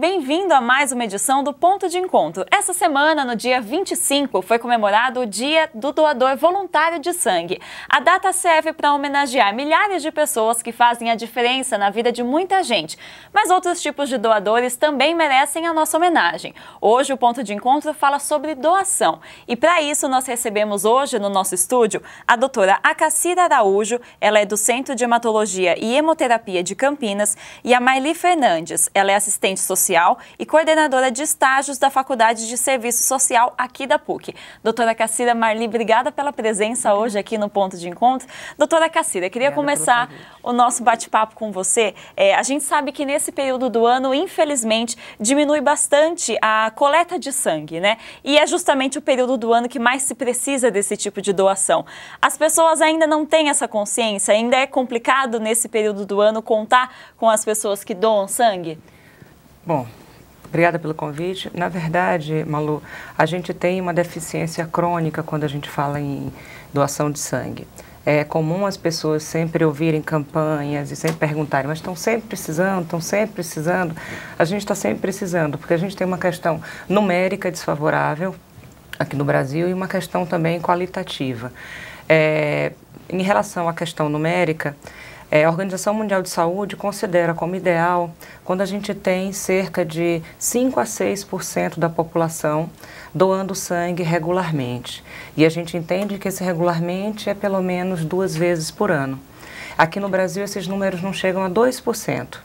bem-vindo a mais uma edição do Ponto de Encontro. Essa semana, no dia 25, foi comemorado o Dia do Doador Voluntário de Sangue. A data serve para homenagear milhares de pessoas que fazem a diferença na vida de muita gente. Mas outros tipos de doadores também merecem a nossa homenagem. Hoje, o Ponto de Encontro fala sobre doação. E para isso, nós recebemos hoje no nosso estúdio a doutora Acacira Araújo. Ela é do Centro de Hematologia e Hemoterapia de Campinas, e a Marli Fernandes. Ela é assistente social e coordenadora de estágios da Faculdade de Serviço Social aqui da PUC. Doutora Acacira, Marli, obrigada pela presença hoje aqui no Ponto de Encontro. Doutora Acacira, queria começar o nosso bate-papo com você. A gente sabe que nesse período do ano, infelizmente, diminui bastante a coleta de sangue, né? E é justamente o período do ano que mais se precisa desse tipo de doação. As pessoas ainda não têm essa consciência, ainda é complicado nesse período do ano contar com as pessoas que doam sangue? Bom, obrigada pelo convite. Na verdade, Malu, a gente tem uma deficiência crônica quando a gente fala em doação de sangue. É comum as pessoas sempre ouvirem campanhas e sempre perguntarem, mas estão sempre precisando, estão sempre precisando. A gente está sempre precisando, porque a gente tem uma questão numérica desfavorável aqui no Brasil e uma questão também qualitativa. Em relação à questão numérica, a Organização Mundial de Saúde considera como ideal quando a gente tem cerca de 5 a 6% da população doando sangue regularmente. E a gente entende que esse regularmente é pelo menos 2 vezes por ano. Aqui no Brasil, esses números não chegam a 2%.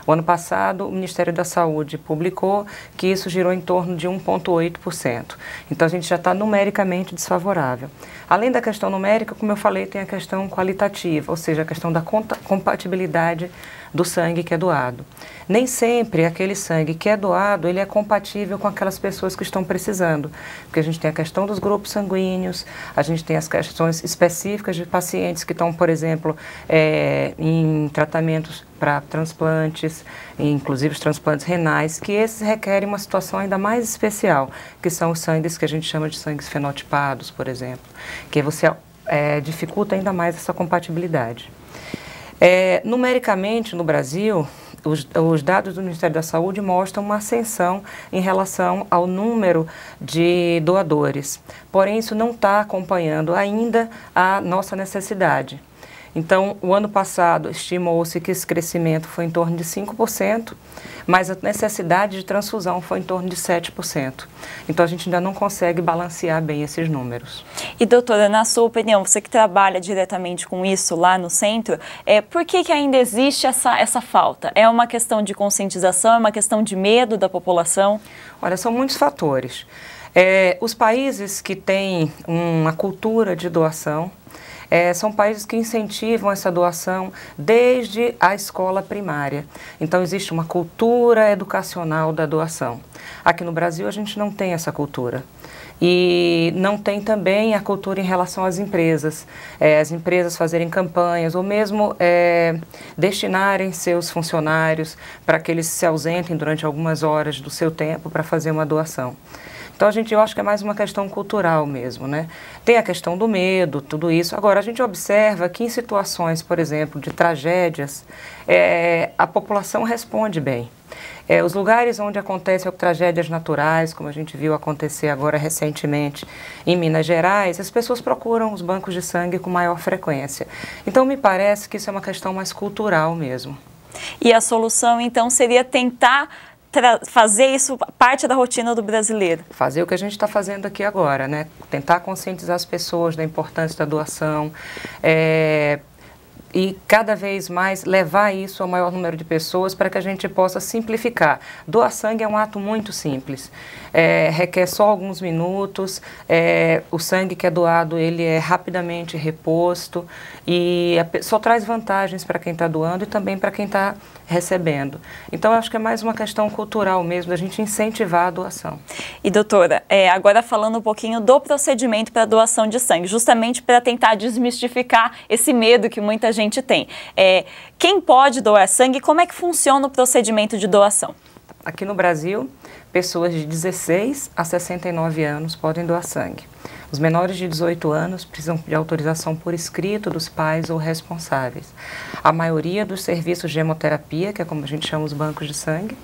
O ano passado, o Ministério da Saúde publicou que isso girou em torno de 1,8%. Então, a gente já está numericamente desfavorável. Além da questão numérica, como eu falei, tem a questão qualitativa, ou seja, a questão da compatibilidade do sangue que é doado. Nem sempre aquele sangue que é doado, ele é compatível com aquelas pessoas que estão precisando, porque a gente tem a questão dos grupos sanguíneos, a gente tem as questões específicas de pacientes que estão, por exemplo, em tratamentos para transplantes, inclusive os transplantes renais, que esses requerem uma situação ainda mais especial, que são os sangues que a gente chama de sangues fenotipados, por exemplo, que você dificulta ainda mais essa compatibilidade. Numericamente, no Brasil, os dados do Ministério da Saúde mostram uma ascensão em relação ao número de doadores. Porém, isso não está acompanhando ainda a nossa necessidade. Então, o ano passado, estimou-se que esse crescimento foi em torno de 5%, mas a necessidade de transfusão foi em torno de 7%. Então, a gente ainda não consegue balancear bem esses números. E, doutora, na sua opinião, você que trabalha diretamente com isso lá no centro, por que ainda existe essa falta? É uma questão de conscientização, é uma questão de medo da população? Olha, são muitos fatores. Os países que têm uma cultura de doação, são países que incentivam essa doação desde a escola primária. Então, existe uma cultura educacional da doação. Aqui no Brasil, a gente não tem essa cultura. E não tem também a cultura em relação às empresas. As empresas fazerem campanhas ou mesmo destinarem seus funcionários para que eles se ausentem durante algumas horas do seu tempo para fazer uma doação. Então, eu acho que é mais uma questão cultural mesmo, né? Tem a questão do medo, tudo isso. Agora, a gente observa que em situações, por exemplo, de tragédias, a população responde bem. Os lugares onde acontecem tragédias naturais, como a gente viu acontecer agora recentemente em Minas Gerais, as pessoas procuram os bancos de sangue com maior frequência. Então, me parece que isso é uma questão mais cultural mesmo. E a solução, então, seria tentar fazer isso parte da rotina do brasileiro? Fazer o que a gente está fazendo aqui agora, né? Tentar conscientizar as pessoas da importância da doação e cada vez mais levar isso ao maior número de pessoas para que a gente possa simplificar. Doar sangue é um ato muito simples, requer só alguns minutos, o sangue que é doado ele é rapidamente reposto e só traz vantagens para quem está doando e também para quem está recebendo. Então, eu acho que é mais uma questão cultural mesmo, da gente incentivar a doação. E, doutora, agora falando um pouquinho do procedimento para doação de sangue, justamente para tentar desmistificar esse medo que muita gente tem. Quem pode doar sangue e como é que funciona o procedimento de doação? Aqui no Brasil, pessoas de 16 a 69 anos podem doar sangue. Os menores de 18 anos precisam de autorização por escrito dos pais ou responsáveis. A maioria dos serviços de hemoterapia, que é como a gente chama os bancos de sangue,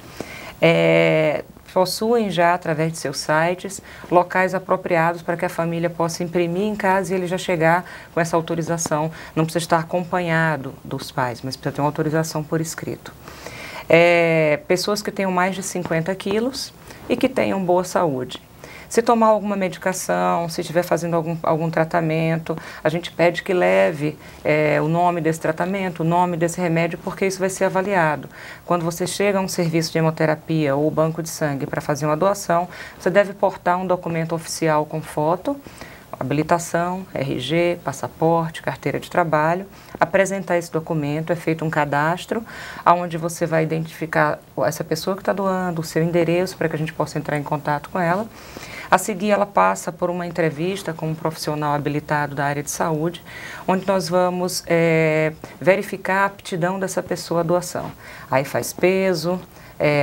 possuem já, através de seus sites, locais apropriados para que a família possa imprimir em casa e ele já chegar com essa autorização. Não precisa estar acompanhado dos pais, mas precisa ter uma autorização por escrito. Pessoas que tenham mais de 50 quilos e que tenham boa saúde. Se tomar alguma medicação, se estiver fazendo algum tratamento, a gente pede que leve o nome desse tratamento, o nome desse remédio, porque isso vai ser avaliado. Quando você chega a um serviço de hemoterapia ou banco de sangue para fazer uma doação, você deve portar um documento oficial com foto, habilitação, RG, passaporte, carteira de trabalho, apresentar esse documento, é feito um cadastro, onde você vai identificar essa pessoa que está doando, o seu endereço, para que a gente possa entrar em contato com ela. A seguir, ela passa por uma entrevista com um profissional habilitado da área de saúde, onde nós vamos verificar a aptidão dessa pessoa à doação. Aí faz peso,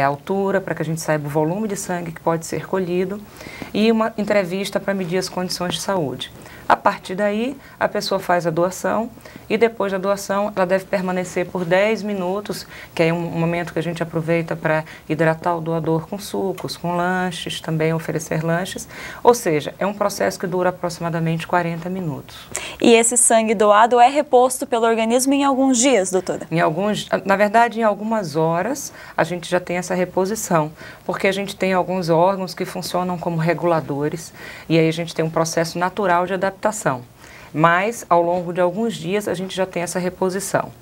altura, para que a gente saiba o volume de sangue que pode ser colhido, e uma entrevista para medir as condições de saúde. A partir daí, a pessoa faz a doação e depois da doação ela deve permanecer por 10 minutos, que é um momento que a gente aproveita para hidratar o doador com sucos, com lanches, também oferecer lanches. Ou seja, é um processo que dura aproximadamente 40 minutos. E esse sangue doado é reposto pelo organismo em alguns dias, doutora? Na verdade, em algumas horas a gente já tem essa reposição, porque a gente tem alguns órgãos que funcionam como reguladores e aí a gente tem um processo natural de adaptação. Mas, ao longo de alguns dias, a gente já tem essa reposição.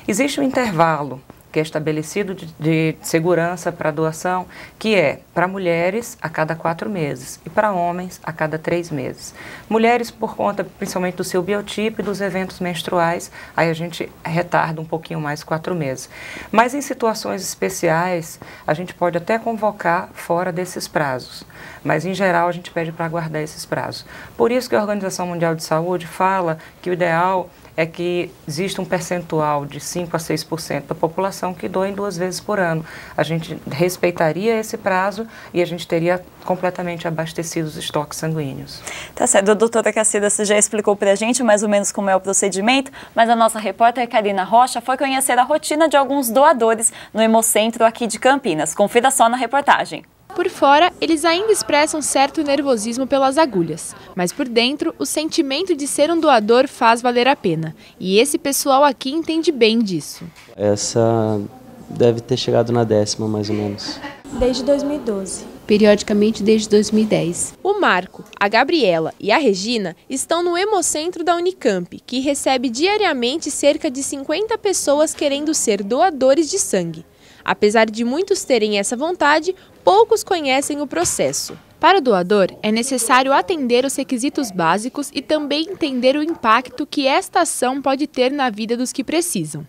Existe um intervalo que é estabelecido de segurança para a doação, que é para mulheres a cada 4 meses e para homens a cada 3 meses. Mulheres, por conta principalmente do seu biotipo e dos eventos menstruais, aí a gente retarda um pouquinho mais 4 meses. Mas em situações especiais, a gente pode até convocar fora desses prazos. Mas, em geral, a gente pede para aguardar esses prazos. Por isso que a Organização Mundial de Saúde fala que o ideal é que exista um percentual de 5% a 6% da população que doem 2 vezes por ano. A gente respeitaria esse prazo e a gente teria completamente abastecido os estoques sanguíneos. Tá certo, doutora Cacilda, você já explicou para a gente mais ou menos como é o procedimento, mas a nossa repórter Karina Rocha foi conhecer a rotina de alguns doadores no Hemocentro aqui de Campinas. Confira só na reportagem. Por fora, eles ainda expressam certo nervosismo pelas agulhas, mas por dentro, o sentimento de ser um doador faz valer a pena. E esse pessoal aqui entende bem disso. Essa deve ter chegado na 10ª, mais ou menos. Desde 2012. Periodicamente desde 2010. O Marco, a Gabriela e a Regina estão no Hemocentro da Unicamp, que recebe diariamente cerca de 50 pessoas querendo ser doadores de sangue. Apesar de muitos terem essa vontade, poucos conhecem o processo. Para o doador, é necessário atender os requisitos básicos e também entender o impacto que esta ação pode ter na vida dos que precisam.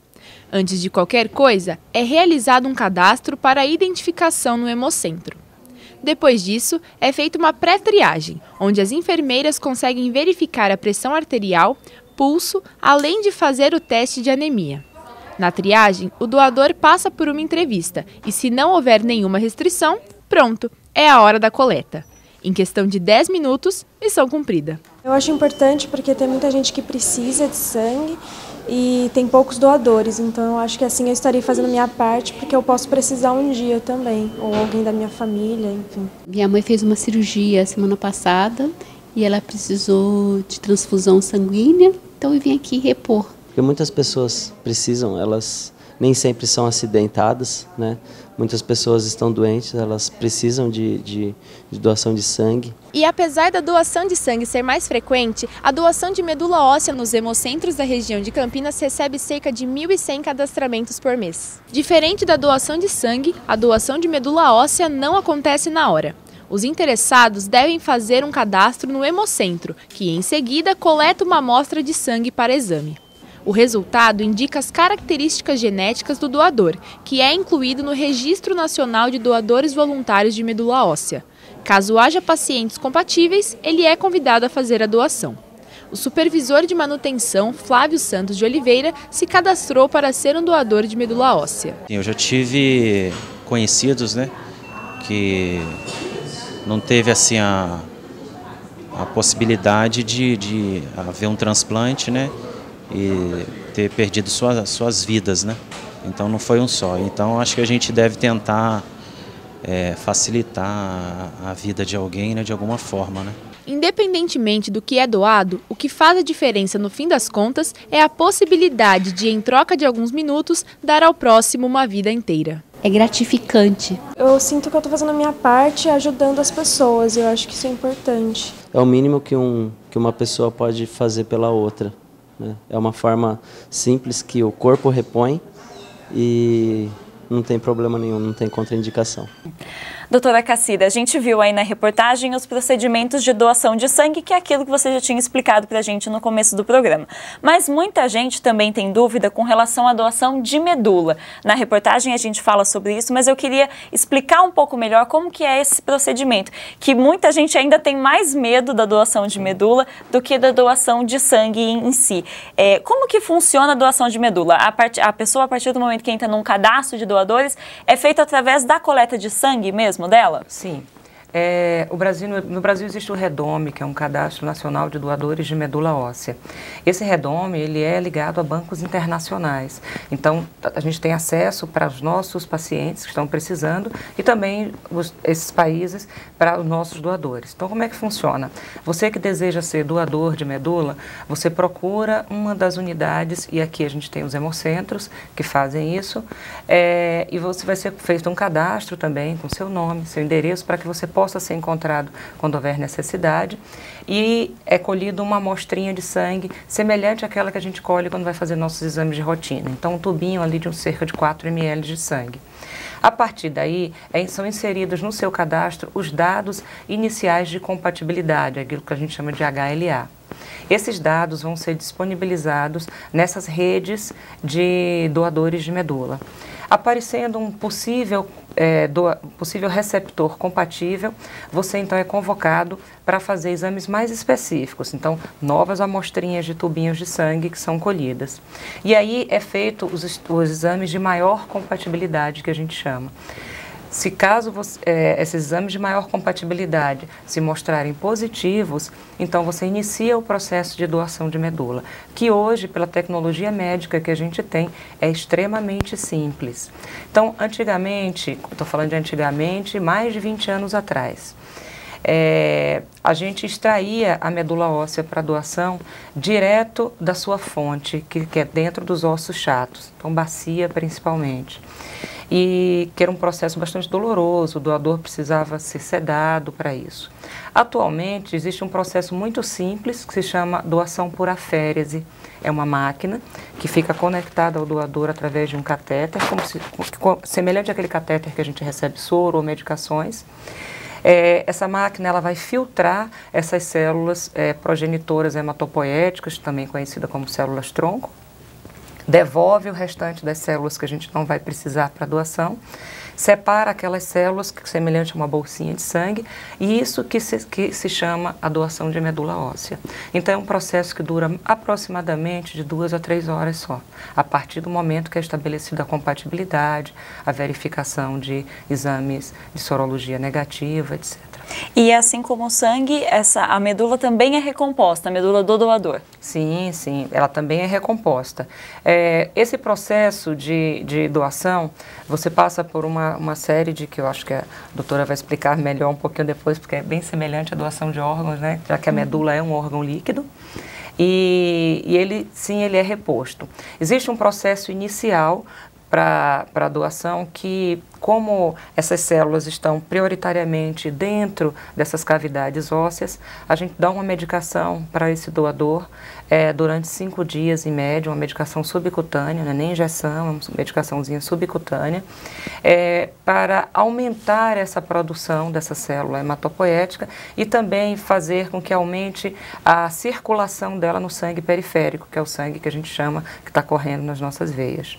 Antes de qualquer coisa, é realizado um cadastro para a identificação no Hemocentro. Depois disso, é feita uma pré-triagem, onde as enfermeiras conseguem verificar a pressão arterial, pulso, além de fazer o teste de anemia. Na triagem, o doador passa por uma entrevista e, se não houver nenhuma restrição, pronto, é a hora da coleta. Em questão de 10 minutos, missão cumprida. Eu acho importante porque tem muita gente que precisa de sangue e tem poucos doadores, então eu acho que assim eu estarei fazendo a minha parte porque eu posso precisar um dia também, ou alguém da minha família, enfim. Minha mãe fez uma cirurgia semana passada e ela precisou de transfusão sanguínea, então eu vim aqui repor. Porque muitas pessoas precisam, elas nem sempre são acidentadas, né? Muitas pessoas estão doentes, elas precisam de doação de sangue. E apesar da doação de sangue ser mais frequente, a doação de medula óssea nos hemocentros da região de Campinas recebe cerca de 1.100 cadastramentos por mês. Diferente da doação de sangue, a doação de medula óssea não acontece na hora. Os interessados devem fazer um cadastro no Hemocentro, que em seguida coleta uma amostra de sangue para exame. O resultado indica as características genéticas do doador, que é incluído no Registro Nacional de Doadores Voluntários de Medula Óssea. Caso haja pacientes compatíveis, ele é convidado a fazer a doação. O supervisor de manutenção, Flávio Santos de Oliveira, se cadastrou para ser um doador de medula óssea. Eu já tive conhecidos, né, que não teve assim a possibilidade de haver um transplante, né, e ter perdido suas vidas, né? Então não foi um só. Então acho que a gente deve tentar facilitar a vida de alguém, né, de alguma forma, né? Independentemente do que é doado, o que faz a diferença no fim das contas é a possibilidade de, em troca de alguns minutos, dar ao próximo uma vida inteira. É gratificante. Eu sinto que eu estou fazendo a minha parte ajudando as pessoas, eu acho que isso é importante. É o mínimo que uma pessoa pode fazer pela outra, né? É uma forma simples que o corpo repõe e não tem problema nenhum, não tem contraindicação. Doutora Cassida, a gente viu aí na reportagem os procedimentos de doação de sangue, que é aquilo que você já tinha explicado para a gente no começo do programa. Mas muita gente também tem dúvida com relação à doação de medula. Na reportagem a gente fala sobre isso, mas eu queria explicar um pouco melhor como que é esse procedimento, que muita gente ainda tem mais medo da doação de medula do que da doação de sangue em si. Como que funciona a doação de medula? A pessoa, a partir do momento que entra num cadastro de doadores, é feito através da coleta de sangue mesmo dela? Sim. No Brasil existe o REDOME, que é um Cadastro Nacional de Doadores de Medula Óssea. Esse REDOME, ele é ligado a bancos internacionais. Então, a gente tem acesso para os nossos pacientes que estão precisando e também esses países para os nossos doadores. Então, como é que funciona? Você que deseja ser doador de medula, você procura uma das unidades, e aqui a gente tem os hemocentros que fazem isso, e você vai ser feito um cadastro também com seu nome, seu endereço, para que você possa ser encontrado quando houver necessidade, e é colhido uma amostrinha de sangue semelhante àquela que a gente colhe quando vai fazer nossos exames de rotina. Então, um tubinho ali de cerca de 4 ml de sangue. A partir daí, são inseridos no seu cadastro os dados iniciais de compatibilidade, aquilo que a gente chama de HLA. Esses dados vão ser disponibilizados nessas redes de doadores de medula. Aparecendo um possível receptor compatível, você então é convocado para fazer exames mais específicos. Então, novas amostrinhas de tubinhos de sangue que são colhidas. E aí é feito os exames de maior compatibilidade, que a gente chama. Se caso esses exames de maior compatibilidade se mostrarem positivos, então você inicia o processo de doação de medula, que hoje, pela tecnologia médica que a gente tem, é extremamente simples. Então, antigamente, estou falando de antigamente, mais de 20 anos atrás, a gente extraía a medula óssea para doação direto da sua fonte, que é dentro dos ossos chatos, então bacia principalmente. E que era um processo bastante doloroso, o doador precisava ser sedado para isso. Atualmente, existe um processo muito simples que se chama doação por aférese. É uma máquina que fica conectada ao doador através de um catéter, semelhante àquele catéter que a gente recebe soro ou medicações. Essa máquina ela vai filtrar essas células progenitoras hematopoéticas, também conhecidas como células-tronco, devolve o restante das células que a gente não vai precisar para doação, separa aquelas células que semelhante a uma bolsinha de sangue, e isso que se chama a doação de medula óssea. Então é um processo que dura aproximadamente de 2 a 3 horas só, a partir do momento que é estabelecida a compatibilidade, a verificação de exames de sorologia negativa, etc. E assim como o sangue, a medula também é recomposta, a medula do doador? Sim, sim, ela também é recomposta. Esse processo de doação, você passa por uma série que eu acho que a doutora vai explicar melhor um pouquinho depois, porque é bem semelhante à doação de órgãos, né? Já que a medula é um órgão líquido. E ele é reposto. Existe um processo inicial para a doação que, como essas células estão prioritariamente dentro dessas cavidades ósseas, a gente dá uma medicação para esse doador durante 5 dias em média, uma medicação subcutânea, né, nem injeção, é uma medicaçãozinha subcutânea, para aumentar essa produção dessa célula hematopoética e também fazer com que aumente a circulação dela no sangue periférico, que é o sangue que a gente chama que está correndo nas nossas veias.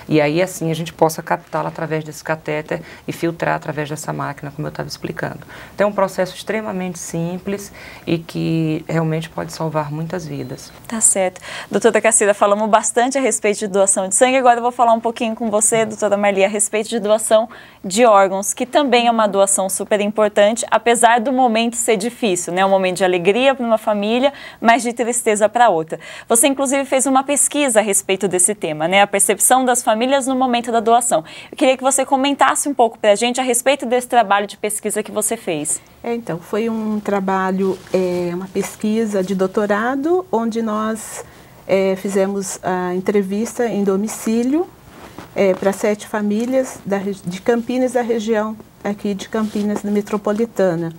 E aí, assim, a gente possa captá-la através desse catéter e filtrar através dessa máquina, como eu estava explicando. Então, é um processo extremamente simples e que realmente pode salvar muitas vidas. Tá certo. Doutora Cassida, falamos bastante a respeito de doação de sangue, agora eu vou falar um pouquinho com você, doutora Marli, a respeito de doação de órgãos, que também é uma doação super importante, apesar do momento ser difícil, né? Um momento de alegria para uma família, mas de tristeza para outra. Você, inclusive, fez uma pesquisa a respeito desse tema, né? A percepção das famílias no momento da doação. Eu queria que você comentasse comentasse um pouco para a gente a respeito desse trabalho de pesquisa que você fez. Então, foi um trabalho, uma pesquisa de doutorado, onde nós fizemos a entrevista em domicílio para 7 famílias de Campinas, da região aqui de Campinas metropolitana.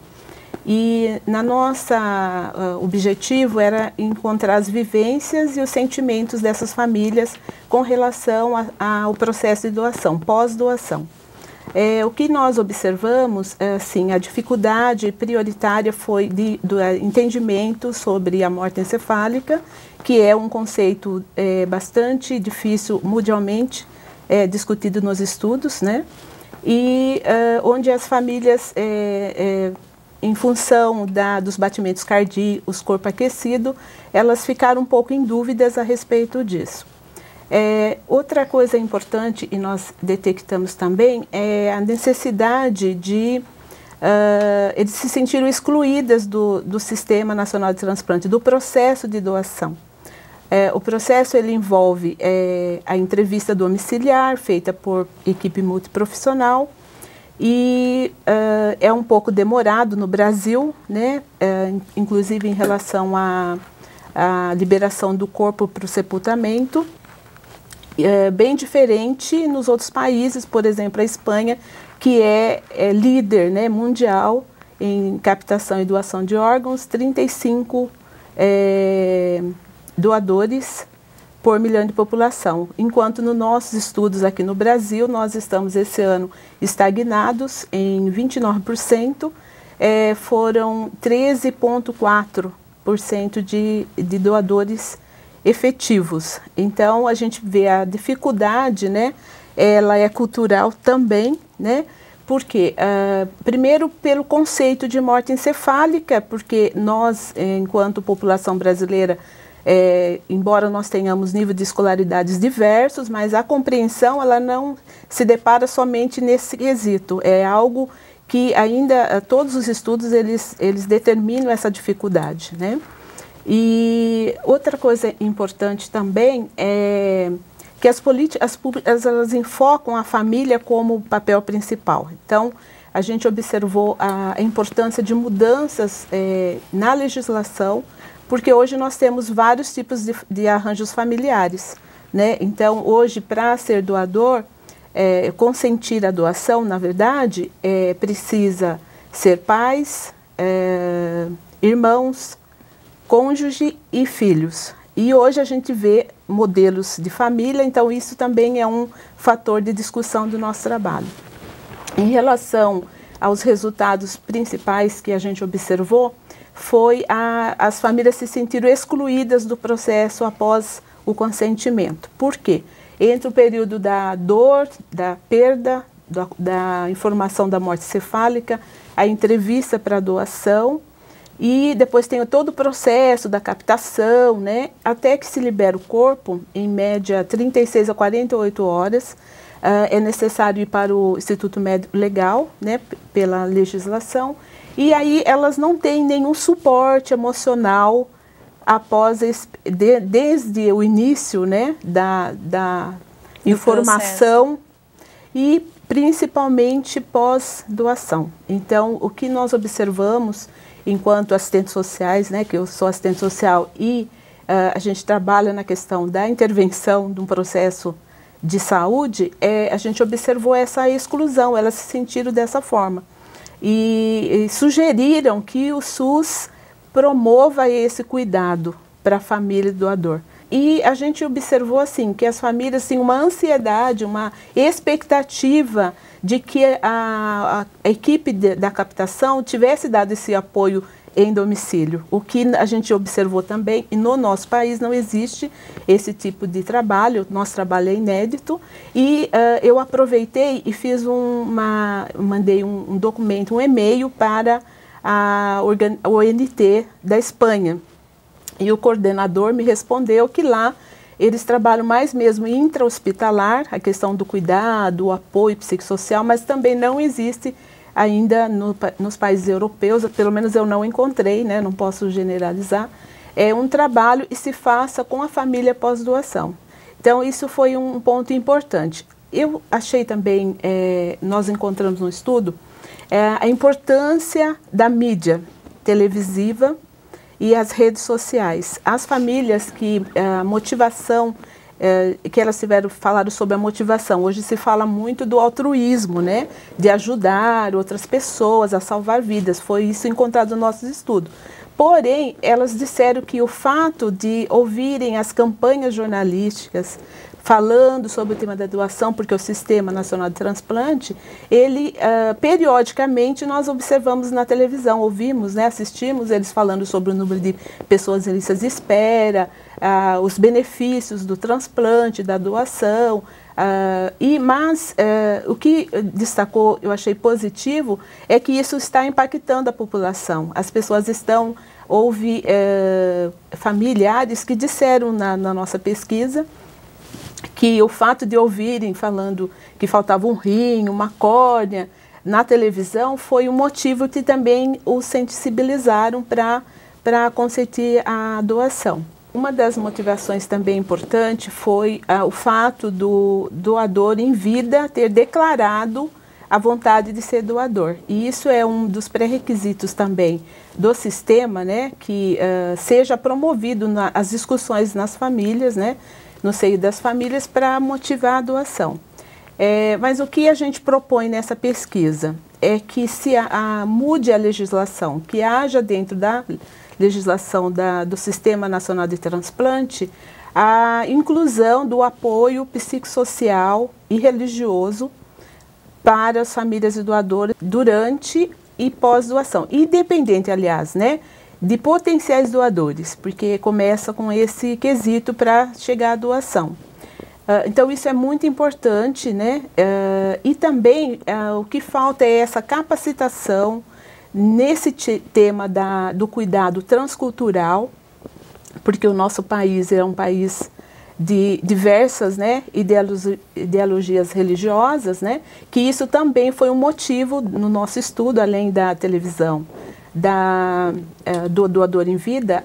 E na nossa objetivo era encontrar as vivências e os sentimentos dessas famílias com relação ao processo de doação, pós-doação. O que nós observamos, assim, a dificuldade prioritária foi do entendimento sobre a morte encefálica, que é um conceito bastante difícil mundialmente discutido nos estudos, né? E onde as famílias, em função dos batimentos cardíacos, corpo aquecido, elas ficaram um pouco em dúvidas a respeito disso. Outra coisa importante, e nós detectamos também, é a necessidade de eles se sentiram excluídas do Sistema Nacional de Transplante, do processo de doação. O processo ele envolve a entrevista domiciliar, feita por equipe multiprofissional, e é um pouco demorado no Brasil, né? Inclusive em relação à liberação do corpo para o sepultamento. Bem diferente nos outros países, por exemplo, a Espanha, que é líder, né, mundial em captação e doação de órgãos, 35 doadores por milhão de população. Enquanto nos nossos estudos aqui no Brasil, nós estamos esse ano estagnados em 29%, foram 13,4% de doadores efetivos. Então, a gente vê a dificuldade, né? Ela é cultural também, né? Porque, primeiro, pelo conceito de morte encefálica, porque nós, enquanto população brasileira, embora nós tenhamos nível de escolaridades diversos, mas a compreensão ela não se depara somente nesse quesito. É algo que ainda todos os estudos eles determinam essa dificuldade, né? E outra coisa importante também é que as políticas públicas elas enfocam a família como papel principal. Então, a gente observou a importância de mudanças na legislação, porque hoje nós temos vários tipos de arranjos familiares, né? Então, hoje, para ser doador, consentir a doação, na verdade, precisa ser pais, irmãos, cônjuge e filhos. E hoje a gente vê modelos de família, então isso também é um fator de discussão do nosso trabalho. Em relação aos resultados principais que a gente observou, foi as famílias se sentiram excluídas do processo após o consentimento. Por quê? Entre o período da dor, da perda, da informação da morte cefálica, a entrevista para a doação, e depois tem todo o processo da captação, né? Até que se libera o corpo, em média 36 a 48 horas, é necessário ir para o Instituto Médico Legal, né? Pela legislação, e aí elas não têm nenhum suporte emocional após desde o início, né? da informação e principalmente pós-doação. Então, o que nós observamos enquanto assistentes sociais, né, que eu sou assistente social e a gente trabalha na questão da intervenção de um processo de saúde, a gente observou essa exclusão, elas se sentiram dessa forma. E sugeriram que o SUS promova esse cuidado para a família do doador. E a gente observou assim, que as famílias tinham uma ansiedade, uma expectativa de que a equipe da captação tivesse dado esse apoio em domicílio. O que a gente observou também, e no nosso país não existe esse tipo de trabalho, nosso trabalho é inédito, e eu aproveitei e fiz mandei um documento, um e-mail para a ONT da Espanha. E o coordenador me respondeu que lá eles trabalham mais mesmo intra-hospitalar, a questão do cuidado, o apoio psicossocial, mas também não existe ainda nos países europeus, pelo menos eu não encontrei, né, não posso generalizar, é um trabalho e se faça com a família pós-doação. Então, isso foi um ponto importante. eu achei também, nós encontramos no estudo, a importância da mídia televisiva e as redes sociais. As famílias que a motivação, que elas falaram sobre a motivação. Hoje se fala muito do altruísmo, né? De ajudar outras pessoas a salvar vidas. Foi isso encontrado no nosso estudo. Porém, elas disseram que o fato de ouvirem as campanhas jornalísticas falando sobre o tema da doação, porque o Sistema Nacional de Transplante, ele, periodicamente, nós observamos na televisão, ouvimos, né, assistimos eles falando sobre o número de pessoas em listas de espera, os benefícios do transplante, da doação, mas o que destacou, eu achei positivo, é que isso está impactando a população. As pessoas houve familiares que disseram na nossa pesquisa que o fato de ouvirem falando que faltava um rim, uma córnea na televisão foi um motivo que também os sensibilizaram para consentir a doação. Uma das motivações também importante foi o fato do doador em vida ter declarado a vontade de ser doador. E isso é um dos pré-requisitos também do sistema, né, que seja promovido as discussões nas famílias, né, no seio das famílias, para motivar a doação. Mas o que a gente propõe nessa pesquisa é que se mude a legislação, que haja dentro da legislação do Sistema Nacional de Transplante a inclusão do apoio psicossocial e religioso para as famílias de doadores durante e pós-doação, independente, aliás, né, de potenciais doadores, porque começa com esse quesito para chegar à doação. Então, isso é muito importante, né? E também o que falta é essa capacitação nesse tema do cuidado transcultural, porque o nosso país é um país de diversas, né, ideologias religiosas, né, que isso também foi um motivo no nosso estudo, além da televisão, do doador em vida,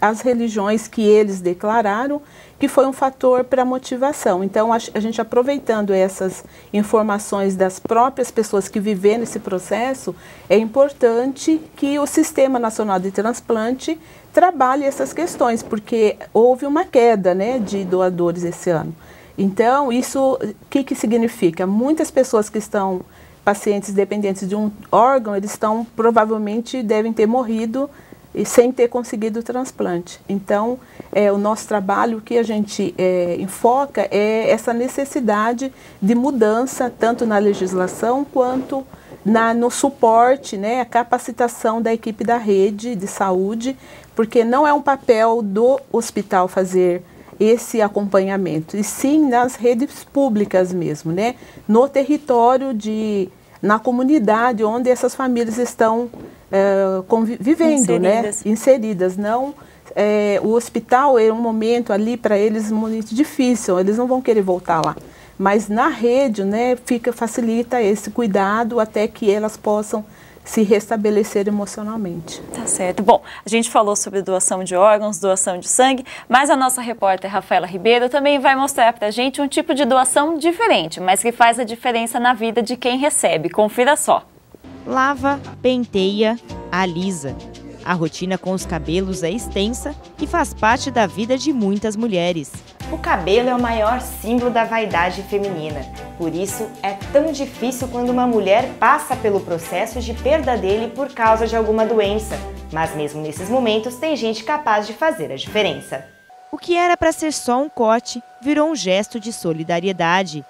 as religiões que eles declararam, que foi um fator para a motivação. Então, a gente aproveitando essas informações das próprias pessoas que viveram esse processo, é importante que o Sistema Nacional de Transplante trabalhe essas questões, porque houve uma queda, né, de doadores esse ano. Então, isso, o que significa? Muitas pessoas que estão pacientes dependentes de um órgão, eles provavelmente devem ter morrido e sem ter conseguido o transplante. Então, o nosso trabalho, o que a gente enfoca é essa necessidade de mudança, tanto na legislação quanto no suporte, né, a capacitação da equipe da rede de saúde, porque não é um papel do hospital fazer esse acompanhamento, e sim nas redes públicas mesmo, né, no território na comunidade onde essas famílias estão vivendo, inseridas. Não, o hospital é um momento ali para eles muito difícil, eles não vão querer voltar lá. Mas na rede, né, facilita esse cuidado até que elas possam se restabelecer emocionalmente. Tá certo. Bom, a gente falou sobre doação de órgãos, doação de sangue, mas a nossa repórter Rafaela Ribeiro também vai mostrar pra gente um tipo de doação diferente, mas que faz a diferença na vida de quem recebe. Confira só. Lava, penteia, alisa. A rotina com os cabelos é extensa e faz parte da vida de muitas mulheres. O cabelo é o maior símbolo da vaidade feminina. Por isso, é tão difícil quando uma mulher passa pelo processo de perda dele por causa de alguma doença. Mas mesmo nesses momentos, tem gente capaz de fazer a diferença. O que era para ser só um corte, virou um gesto de solidariedade.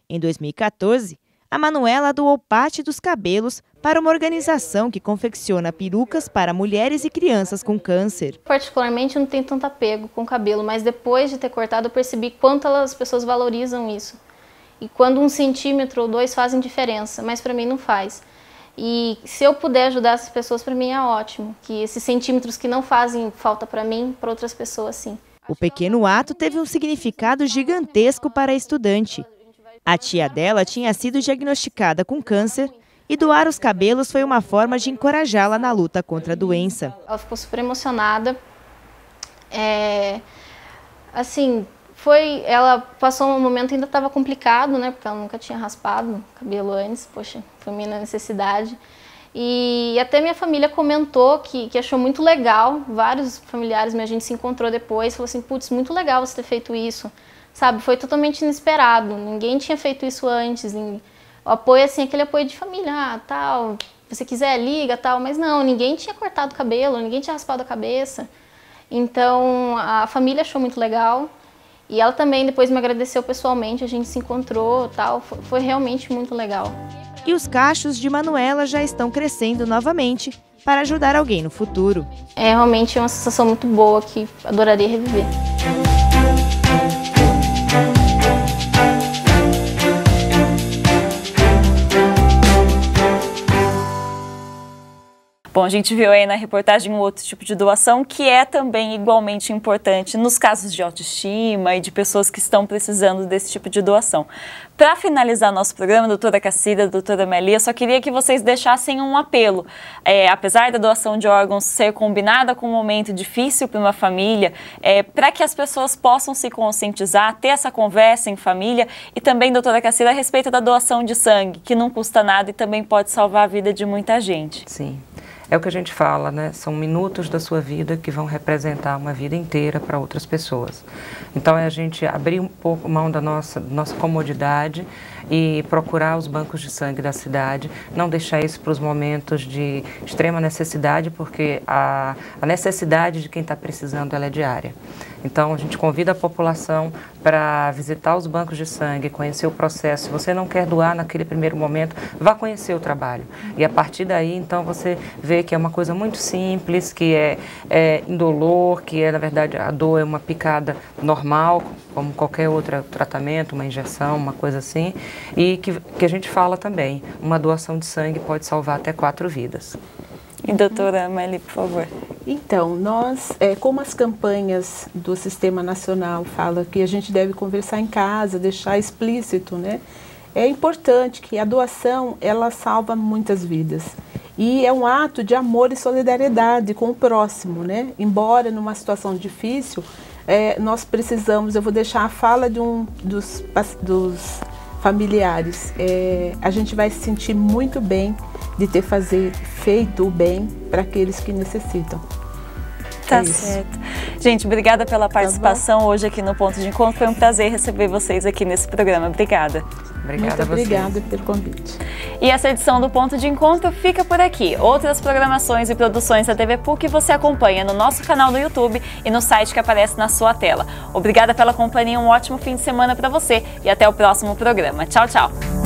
Em 2014, a Manuela doou parte dos cabelos para uma organização que confecciona perucas para mulheres e crianças com câncer. Particularmente, eu não tenho tanto apego com o cabelo, mas depois de ter cortado, eu percebi quanto as pessoas valorizam isso. E quando 1 centímetro ou 2 fazem diferença, mas para mim não faz. E se eu puder ajudar essas pessoas, para mim é ótimo. Que esses centímetros que não fazem falta para mim, para outras pessoas sim. O pequeno ato teve um significado gigantesco para a estudante. A tia dela tinha sido diagnosticada com câncer e doar os cabelos foi uma forma de encorajá-la na luta contra a doença. Ela ficou super emocionada. Assim, Ela passou um momento, ainda estava complicado, né? Porque ela nunca tinha raspado o cabelo antes, poxa, foi minha necessidade. E até minha família comentou que achou muito legal, vários familiares, a gente se encontrou depois, falou assim, putz, muito legal você ter feito isso, sabe? Foi totalmente inesperado, ninguém tinha feito isso antes, o apoio, assim, aquele apoio de família, tal, se você quiser liga, tal, mas não, ninguém tinha cortado o cabelo, ninguém tinha raspado a cabeça, então a família achou muito legal. E ela também depois me agradeceu pessoalmente, a gente se encontrou, tal, foi realmente muito legal. E os cachos de Manuela já estão crescendo novamente para ajudar alguém no futuro. É realmente uma sensação muito boa que adoraria reviver. Bom, a gente viu aí na reportagem um outro tipo de doação que é também igualmente importante nos casos de autoestima e de pessoas que estão precisando desse tipo de doação. Para finalizar nosso programa, doutora Cacilda, doutora Melia, só queria que vocês deixassem um apelo. Apesar da doação de órgãos ser combinada com um momento difícil para uma família, para que as pessoas possam se conscientizar, ter essa conversa em família e também, doutora Cacilda, a respeito da doação de sangue, que não custa nada e também pode salvar a vida de muita gente. Sim. É o que a gente fala, né? São minutos da sua vida que vão representar uma vida inteira para outras pessoas. Então é a gente abrir um pouco mão da nossa comodidade e procurar os bancos de sangue da cidade, não deixar isso para os momentos de extrema necessidade, porque a necessidade de quem está precisando ela é diária. Então a gente convida a população para visitar os bancos de sangue, conhecer o processo. Se você não quer doar naquele primeiro momento, vá conhecer o trabalho. E a partir daí, então, você vê que é uma coisa muito simples, que é indolor, que na verdade, a dor é uma picada normal, como qualquer outro tratamento, uma injeção, uma coisa assim. E que a gente fala também, uma doação de sangue pode salvar até 4 vidas. E doutora Amélie, por favor. Então, nós, como as campanhas do Sistema Nacional falam que a gente deve conversar em casa, deixar explícito, né? É importante que a doação, ela salva muitas vidas. E é um ato de amor e solidariedade com o próximo, né? Embora numa situação difícil, nós precisamos, eu vou deixar a fala de dos familiares. A gente vai se sentir muito bem de ter feito o bem para aqueles que necessitam. Tá certo. Gente, obrigada pela participação hoje aqui no Ponto de Encontro. Foi um prazer receber vocês aqui nesse programa. Obrigada. Muito obrigada pelo convite. E essa edição do Ponto de Encontro fica por aqui. Outras programações e produções da TV PUC você acompanha no nosso canal do YouTube e no site que aparece na sua tela. Obrigada pela companhia, um ótimo fim de semana para você e até o próximo programa. Tchau, tchau.